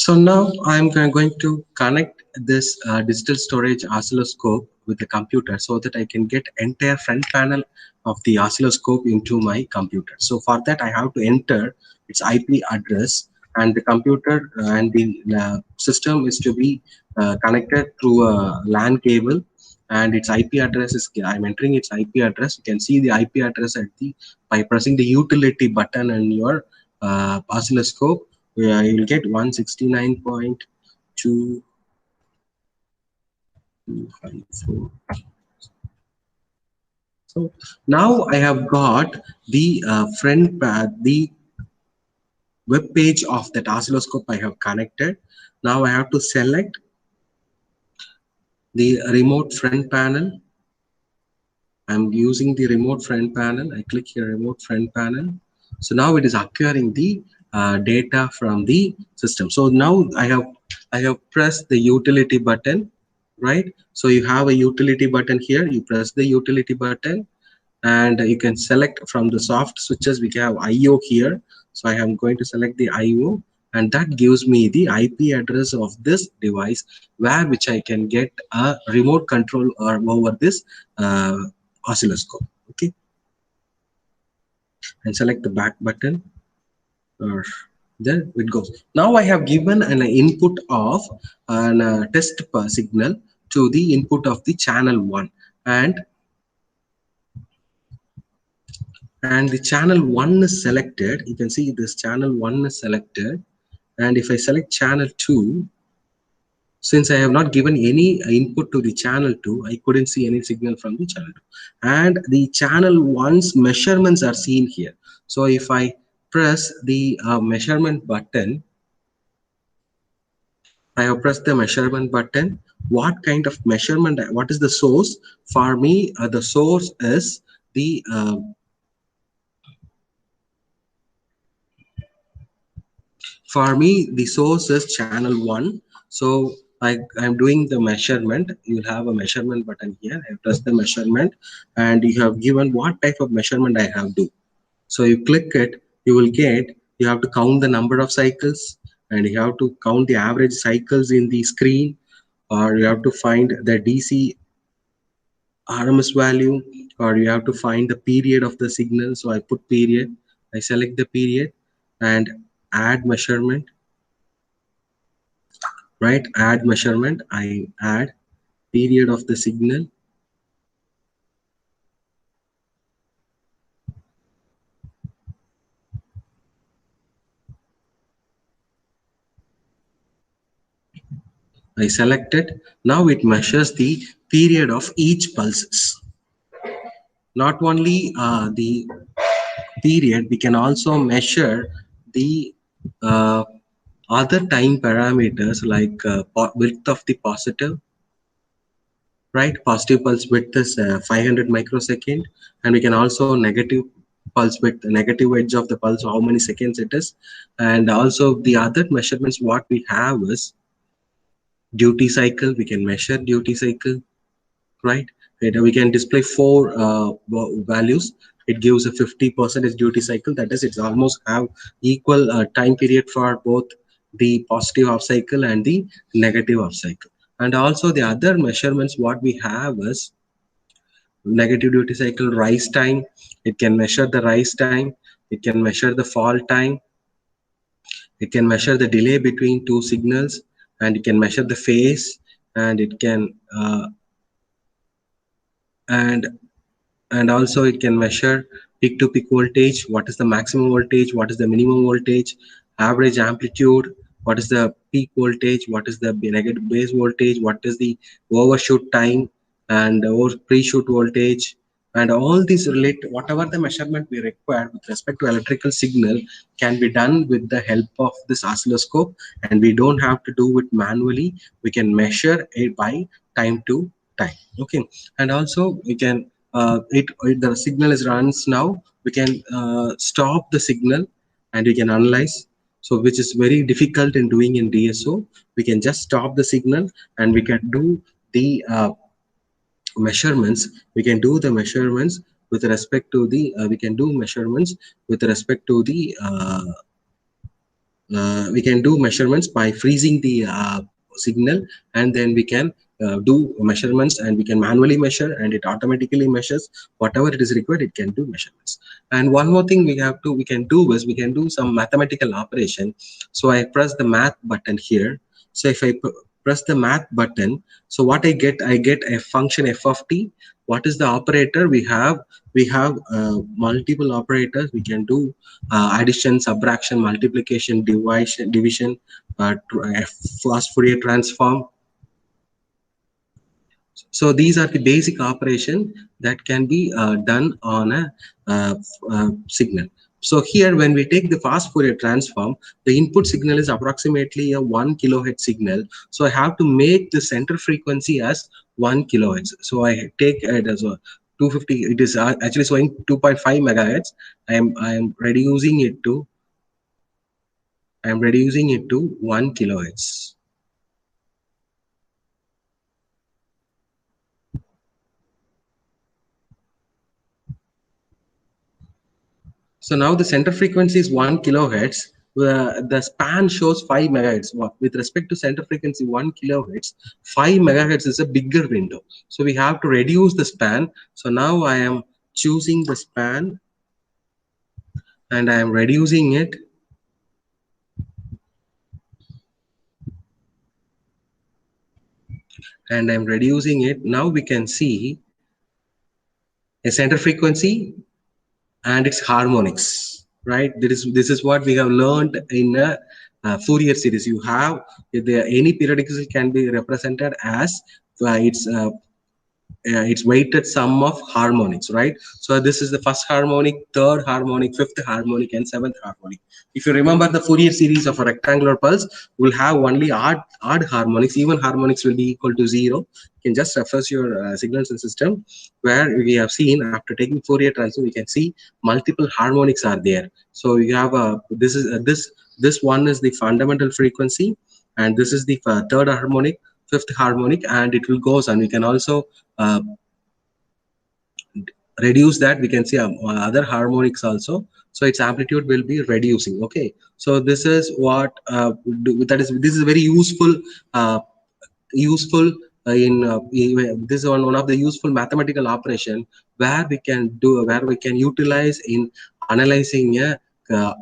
So now I'm going to connect this digital storage oscilloscope with the computer so that I can get entire front panel of the oscilloscope into my computer. So for that I have to enter its IP address, and the computer and the system is to be connected through a LAN cable, and its IP address is, I'm entering its IP address. You can see the IP address at the by pressing the utility button on your oscilloscope. You will get 169.254. So now I have got the the web page of that oscilloscope I have connected. Now I have to select the remote front panel. I'm using the remote front panel. I click here, remote front panel. So now it is acquiring the data from the system. So now I have pressed the utility button, right? So you have a utility button here. You press the utility button, and you can select from the soft switches. We have IO here. So I am going to select the IO, and that gives me the IP address of this device, where which I can get a remote control over this uh, oscilloscope. Okay, and select the back button. Or there it goes. Now I have given an input of an test signal to the input of the channel 1, and the channel 1 is selected. You can see this channel 1 is selected, and if I select channel 2, since I have not given any input to the channel 2, I couldn't see any signal from the channel 2, and the channel 1's measurements are seen here. So if I press the measurement button, I have pressed the measurement button. What kind of measurement, what is the source? For me, the source is the source is channel 1. So I'm doing the measurement. You'll have a measurement button here. I press the measurement, and you have given what type of measurement I have to. So you click it, you will get, you have to count the number of cycles, and you have to count the average cycles in the screen, or you have to find the DC RMS value, or you have to find the period of the signal. So I put period, I select the period, and add measurement, right? Add measurement, I add period of the signal. I select it. Now it measures the period of each pulses. Not only the period, we can also measure the uh, other time parameters like width of the positive, right? Positive pulse width is 500 microsecond, and we can also negative pulse width, the negative edge of the pulse, how many seconds it is. And also the other measurements what we have is duty cycle. We can measure duty cycle, right? We can display four values. It gives a 50% duty cycle. That is, it's almost have equal time period for both the positive half cycle and the negative half cycle. And also the other measurements what we have is negative duty cycle rise time. It can measure the rise time. It can measure the fall time. It can measure the delay between two signals, and it can measure the phase, and it can and and also it can measure peak to peak voltage, what is the maximum voltage, what is the minimum voltage, average amplitude, what is the peak voltage, what is the negative base voltage, what is the overshoot time, and over pre-shoot voltage. And all these relate, whatever the measurement we require with respect to electrical signal can be done with the help of this oscilloscope, and we don't have to do it manually. We can measure it by time to time. Okay, and also we can the signal is runs now. We can stop the signal, and we can analyze. So which is very difficult in doing in DSO. We can just stop the signal, and we can do the measurements. We can do the measurements with respect to the we can do measurements with respect to the measurements by freezing the signal, and then we can do measurements, and we can manually measure, and it automatically measures whatever it is required. It can do measurements. And one more thing we can do is we can do some mathematical operation. So I press the math button here. So if I press the math button, so what I get a function f of t. What is the operator we have? We have multiple operators. We can do addition, subtraction, multiplication, division, fast Fourier transform. So these are the basic operation that can be done on a signal. So here, when we take the fast Fourier transform, the input signal is approximately a 1 kilohertz signal. So I have to make the center frequency as 1 kilohertz. So I take it as a 250. It is actually showing 2.5 megahertz. I am reducing it to 1 kilohertz. So now the center frequency is 1 kilohertz. The span shows 5 megahertz. With respect to center frequency 1 kilohertz, 5 megahertz is a bigger window. So we have to reduce the span. So now I am choosing the span and I am reducing it. And I'm reducing it. Now we can see a center frequency and its harmonics, right? This is what we have learned in a Fourier series. You have any periodical can be represented as its weighted sum of harmonics, right? So this is the first harmonic, third harmonic, fifth harmonic, and seventh harmonic. If you remember the Fourier series of a rectangular pulse, will have only odd harmonics. Even harmonics will be equal to 0. You can just reference your signals and system, where we have seen after taking Fourier transform, we can see multiple harmonics are there. So you have this one is the fundamental frequency, and this is the third harmonic, fifth harmonic, and it will goes on. We can also reduce that. We can see other harmonics also, so its amplitude will be reducing. Okay, so this is what this is very useful this is one of the useful mathematical operation where we can utilize in analyzing a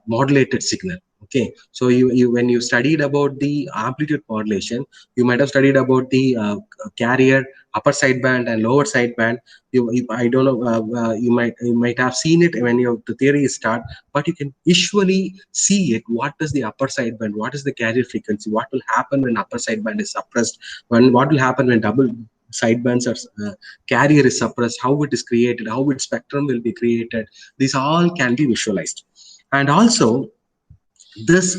modulated signal. Okay, so when you studied about the amplitude modulation, you might have studied about the carrier upper sideband and lower sideband. I don't know, you might have seen it when the theory is start, but you can visually see it. What is the upper sideband? What is the carrier frequency? What will happen when upper sideband is suppressed? What will happen when double sidebands are carrier is suppressed? How it is created? How its spectrum will be created? These all can be visualized, and also this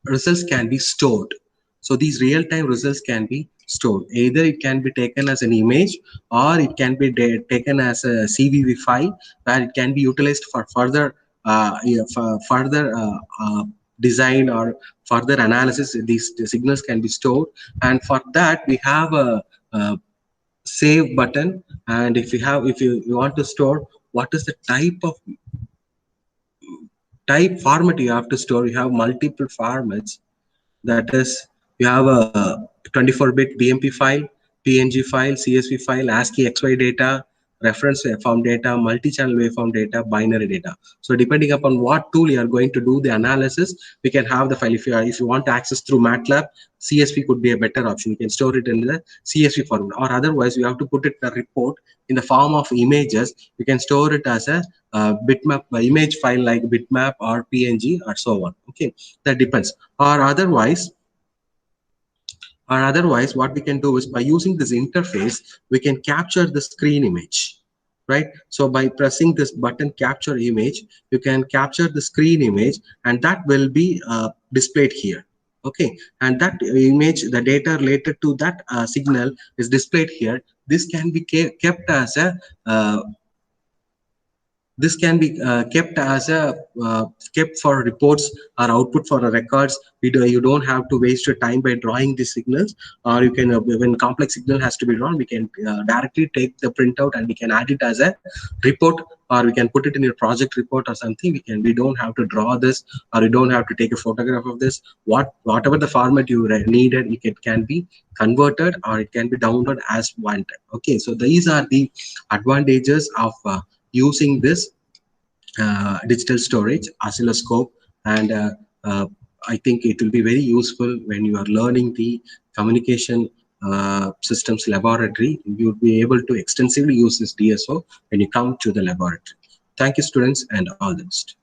results can be stored. So these real-time results can be stored. Either it can be taken as an image, or it can be taken as a CVV file, where it can be utilized for further design or further analysis. The signals can be stored, and for that we have a save button. And if you want to store, what is the type format you have to store? You have multiple formats. That is, you have a 24-bit BMP file, PNG file, CSV file, ASCII XY data, reference waveform data, multi-channel waveform data, binary data. So depending upon what tool you are going to do the analysis, we can have the file. If you want to access through MATLAB, CSV could be a better option. You can store it in the CSV format, or otherwise you have to put it in a report in the form of images. You can store it as a bitmap image file like bitmap or PNG or so on. Okay, that depends. Or otherwise what we can do is, by using this interface, we can capture the screen image, right? So by pressing this button, capture image, you can capture the screen image, and that will be displayed here. Okay, and that image, the data related to that signal is displayed here. This can be kept as a This can be kept as a kept for reports or output for the records. You don't have to waste your time by drawing these signals, or you can when complex signal has to be drawn, we can directly take the printout and we can add it as a report, or we can put it in your project report or something. We don't have to draw this, or you don't have to take a photograph of this. Whatever the format you needed, it can be converted or it can be downloaded as wanted. Okay, so these are the advantages of using this digital storage oscilloscope. And I think it will be very useful when you are learning the communication systems laboratory. You'll be able to extensively use this DSO when you come to the laboratory. Thank you, students, and all the best.